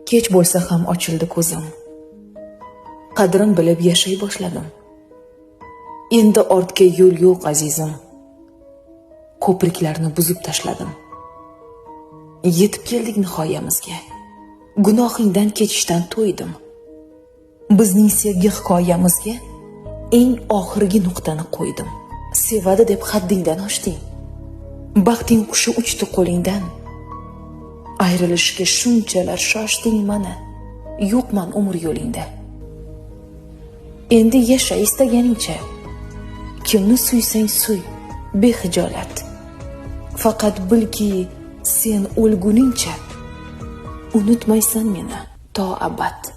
Kech bo'lsa ham ochildi ko'zim. Qadrim bilib yashay boshladim. Endi ortga yo'l yo'q azizim. Ko'priklarni buzib tashladim. Yetib keldik nihoyamizga. Gunohingdan kechishdan to'ydim. Bizning sevgi hikoyamizga eng oxirgi nuqtani qo'ydim. Sevadi deb haddingdan oshding. Baxting qushi uchdi qo'lingdan. Ayrilishga shunchalar shoshding mana. Yo'qman umr yo'lingda. Endi yasha istaganingcha. Kimni suysang suy, behijolat. Faqat bilki, sen o'lguningcha unutmaysan meni to abad.